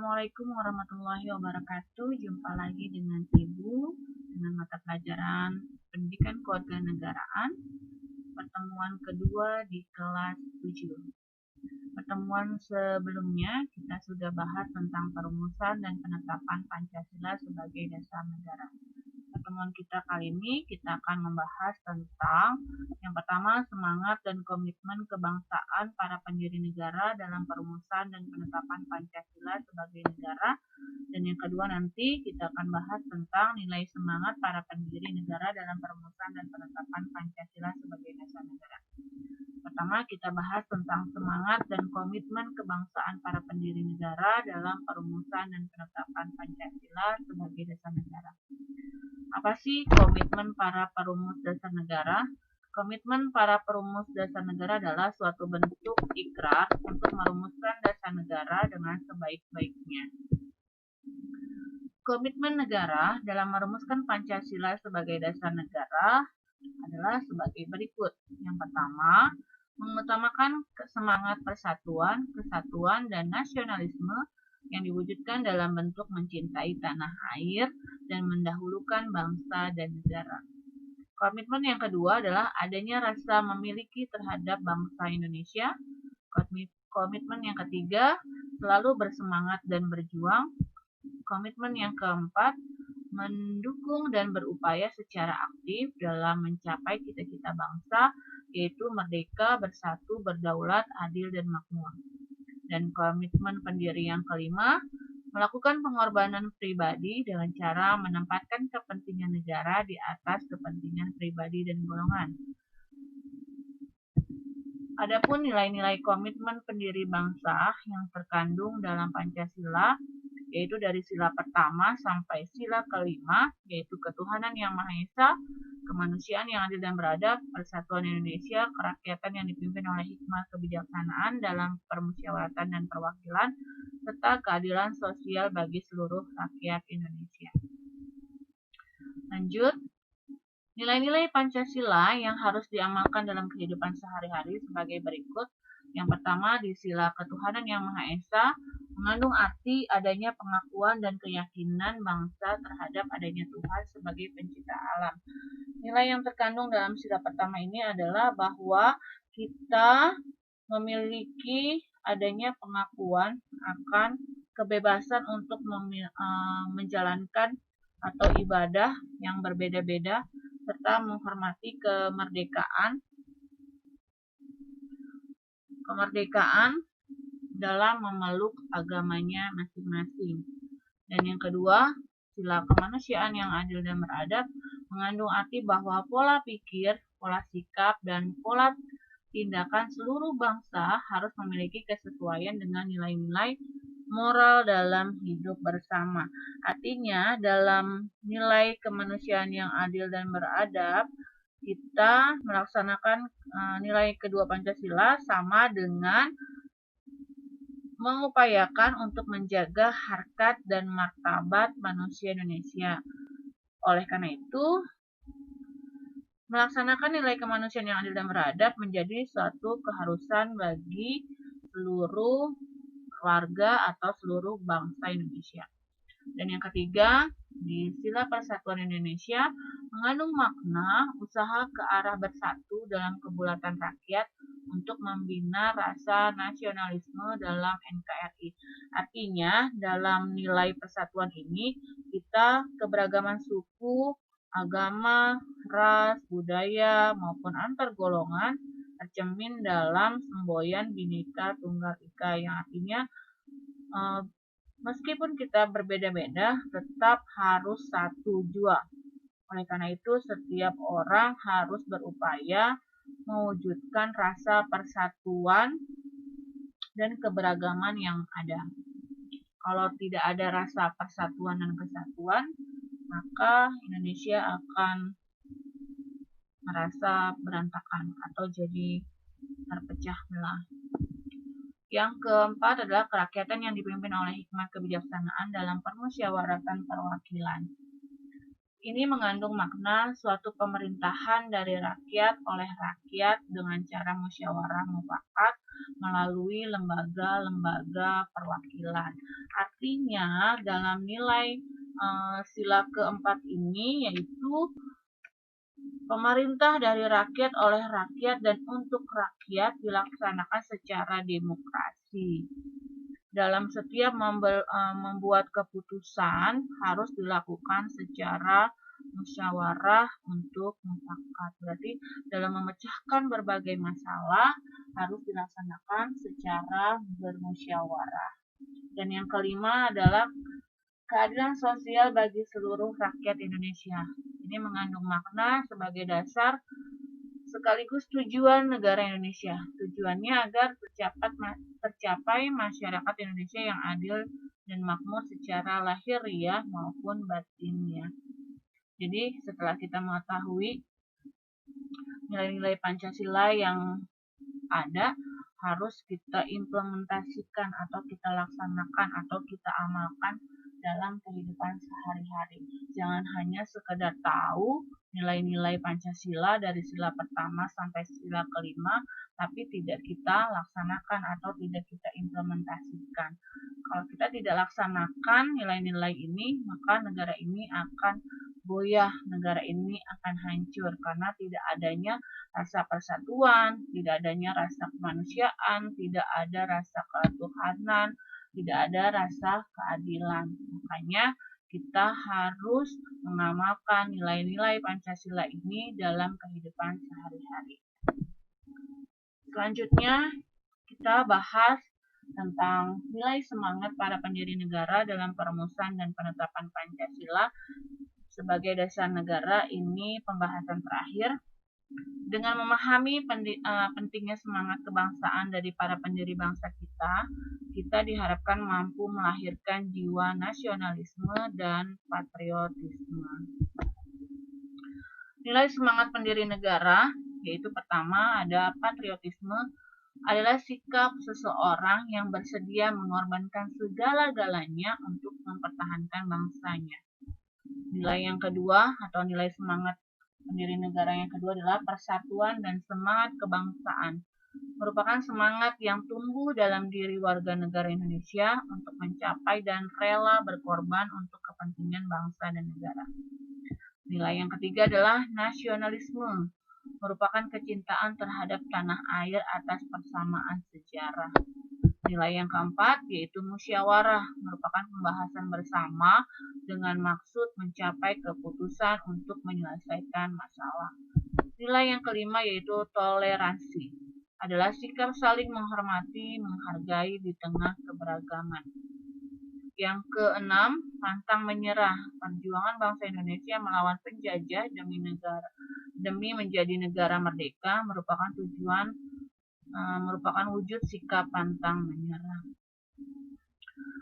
Assalamualaikum warahmatullahi wabarakatuh. Jumpa lagi dengan Ibu dengan mata pelajaran Pendidikan Kewarganegaraan, pertemuan kedua di kelas 7. Pertemuan sebelumnya kita sudah bahas tentang perumusan dan penetapan Pancasila sebagai dasar negara. Pertemuan kita kali ini kita akan membahas tentang yang pertama, semangat dan komitmen kebangsaan para pendiri negara dalam perumusan dan penetapan Pancasila sebagai negara. Dan yang kedua nanti kita akan bahas tentang nilai semangat para pendiri negara dalam perumusan dan penetapan Pancasila sebagai dasar negara. Pertama, kita bahas tentang semangat dan komitmen kebangsaan para pendiri negara dalam perumusan dan penetapan Pancasila sebagai dasar negara. Apa sih komitmen para perumus dasar negara? Komitmen para perumus dasar negara adalah suatu bentuk ikrar untuk merumuskan dasar negara dengan sebaik-baiknya. Komitmen negara dalam merumuskan Pancasila sebagai dasar negara adalah sebagai berikut. Yang pertama, mengutamakan semangat persatuan, kesatuan, dan nasionalisme yang diwujudkan dalam bentuk mencintai tanah air dan mendahulukan bangsa dan negara. Komitmen yang kedua adalah adanya rasa memiliki terhadap bangsa Indonesia. Komitmen yang ketiga, selalu bersemangat dan berjuang. Komitmen yang keempat, mendukung dan berupaya secara aktif dalam mencapai cita-cita bangsa, yaitu merdeka, bersatu, berdaulat, adil, dan makmur. Dan komitmen pendiri yang kelima, melakukan pengorbanan pribadi dengan cara menempatkan kepentingan negara di atas kepentingan pribadi dan golongan. Adapun nilai-nilai komitmen pendiri bangsa yang terkandung dalam Pancasila, yaitu dari sila pertama sampai sila kelima, yaitu ketuhanan yang Maha Esa, kemanusiaan yang adil dan beradab, persatuan Indonesia, kerakyatan yang dipimpin oleh hikmah kebijaksanaan dalam permusyawaratan dan perwakilan, serta keadilan sosial bagi seluruh rakyat Indonesia. Lanjut, nilai-nilai Pancasila yang harus diamalkan dalam kehidupan sehari-hari sebagai berikut. Yang pertama, di sila ketuhanan yang Maha Esa, mengandung arti adanya pengakuan dan keyakinan bangsa terhadap adanya Tuhan sebagai pencipta alam. Nilai yang terkandung dalam sila pertama ini adalah bahwa kita memiliki adanya pengakuan akan kebebasan untuk menjalankan atau ibadah yang berbeda-beda serta menghormati kemerdekaan dalam memeluk agamanya masing-masing. Dan yang kedua, sila kemanusiaan yang adil dan beradab mengandung arti bahwa pola pikir, pola sikap, dan pola tindakan seluruh bangsa harus memiliki kesesuaian dengan nilai-nilai moral dalam hidup bersama. Artinya, dalam nilai kemanusiaan yang adil dan beradab, kita melaksanakan nilai kedua Pancasila sama dengan mengupayakan untuk menjaga harkat dan martabat manusia Indonesia. Oleh karena itu, melaksanakan nilai kemanusiaan yang adil dan beradab menjadi suatu keharusan bagi seluruh warga atau seluruh bangsa Indonesia. Dan yang ketiga, di sila persatuan Indonesia mengandung makna usaha ke arah bersatu dalam kebulatan rakyat untuk membina rasa nasionalisme dalam NKRI. Artinya, dalam nilai persatuan ini, kita keberagaman suku, agama, ras, budaya, maupun antar golongan tercermin dalam semboyan Bhinneka Tunggal Ika, yang artinya meskipun kita berbeda-beda, tetap harus satu jua. Oleh karena itu, setiap orang harus berupaya mewujudkan rasa persatuan dan keberagaman yang ada. Kalau tidak ada rasa persatuan dan kesatuan, maka Indonesia akan merasa berantakan atau jadi terpecah belah. Yang keempat adalah kerakyatan yang dipimpin oleh hikmat kebijaksanaan dalam permusyawaratan perwakilan. Ini mengandung makna suatu pemerintahan dari rakyat oleh rakyat dengan cara musyawarah mufakat melalui lembaga-lembaga perwakilan. Artinya dalam nilai sila keempat ini yaitu pemerintah dari rakyat, oleh rakyat, dan untuk rakyat dilaksanakan secara demokrasi. Dalam setiap membuat keputusan harus dilakukan secara musyawarah untuk mufakat. Berarti dalam memecahkan berbagai masalah harus dilaksanakan secara bermusyawarah. Dan yang kelima adalah keadilan sosial bagi seluruh rakyat Indonesia. Ini mengandung makna sebagai dasar sekaligus tujuan negara Indonesia. Tujuannya agar tercapai masyarakat Indonesia yang adil dan makmur secara lahiriah maupun batinnya. Jadi setelah kita mengetahui nilai-nilai Pancasila yang ada, harus kita implementasikan atau kita laksanakan atau kita amalkan dalam kehidupan sehari-hari. Jangan hanya sekedar tahu nilai-nilai Pancasila dari sila pertama sampai sila kelima, tapi tidak kita laksanakan atau tidak kita implementasikan. Kalau kita tidak laksanakan nilai-nilai ini, maka negara ini akan goyah, negara ini akan hancur karena tidak adanya rasa persatuan, tidak adanya rasa kemanusiaan, tidak ada rasa ketuhanan, tidak ada rasa keadilan. Makanya kita harus mengamalkan nilai-nilai Pancasila ini dalam kehidupan sehari-hari. Selanjutnya kita bahas tentang nilai semangat para pendiri negara dalam perumusan dan penetapan Pancasila sebagai dasar negara. Ini pembahasan terakhir. Dengan memahami pentingnya semangat kebangsaan dari para pendiri bangsa kita diharapkan mampu melahirkan jiwa nasionalisme dan patriotisme. Nilai semangat pendiri negara, yaitu pertama ada patriotisme, adalah sikap seseorang yang bersedia mengorbankan segala-galanya untuk mempertahankan bangsanya. Nilai yang kedua atau nilai semangat pendiri negara yang kedua adalah persatuan dan semangat kebangsaan. Merupakan semangat yang tumbuh dalam diri warga negara Indonesia untuk mencapai dan rela berkorban untuk kepentingan bangsa dan negara. Nilai yang ketiga adalah nasionalisme. Merupakan kecintaan terhadap tanah air atas persamaan sejarah. Nilai yang keempat yaitu musyawarah, merupakan pembahasan bersama dengan maksud mencapai keputusan untuk menyelesaikan masalah. Nilai yang kelima yaitu toleransi, adalah sikap saling menghormati, menghargai di tengah keberagaman. Yang keenam, pantang menyerah, perjuangan bangsa Indonesia melawan penjajah demi menjadi negara merdeka merupakan wujud sikap pantang menyerah.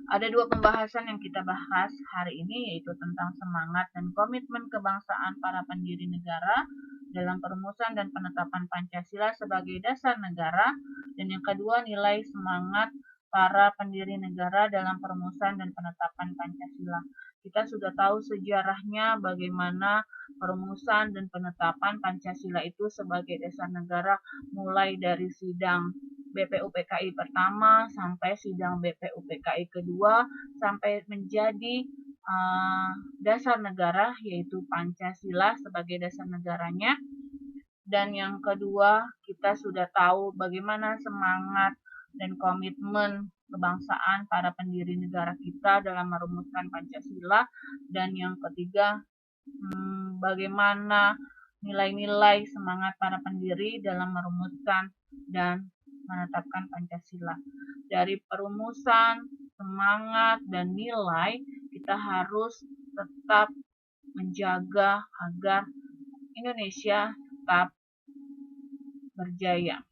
Ada dua pembahasan yang kita bahas hari ini, yaitu tentang semangat dan komitmen kebangsaan para pendiri negara dalam perumusan dan penetapan Pancasila sebagai dasar negara, dan yang kedua nilai semangat para pendiri negara dalam perumusan dan penetapan Pancasila. Kita sudah tahu sejarahnya bagaimana perumusan dan penetapan Pancasila itu sebagai dasar negara, mulai dari sidang BPUPKI pertama sampai sidang BPUPKI kedua sampai menjadi dasar negara, yaitu Pancasila sebagai dasar negaranya. Dan yang kedua, kita sudah tahu bagaimana semangat dan komitmen kebangsaan para pendiri negara kita dalam merumuskan Pancasila. Dan yang ketiga, bagaimana nilai-nilai semangat para pendiri dalam merumuskan dan menetapkan Pancasila. Dari perumusan, semangat, dan nilai, kita harus tetap menjaga agar Indonesia tetap berjaya.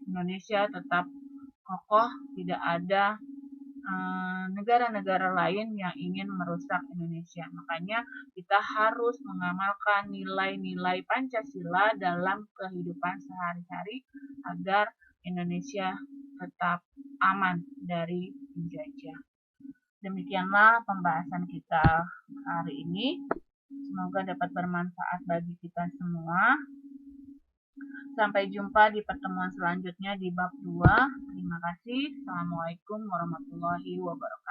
Indonesia tetap kokoh, tidak ada negara-negara lain yang ingin merusak Indonesia. Makanya kita harus mengamalkan nilai-nilai Pancasila dalam kehidupan sehari-hari agar Indonesia tetap aman dari penjajah. Demikianlah pembahasan kita hari ini. Semoga dapat bermanfaat bagi kita semua. Sampai jumpa di pertemuan selanjutnya di bab 2. Terima kasih. Assalamualaikum warahmatullahi wabarakatuh.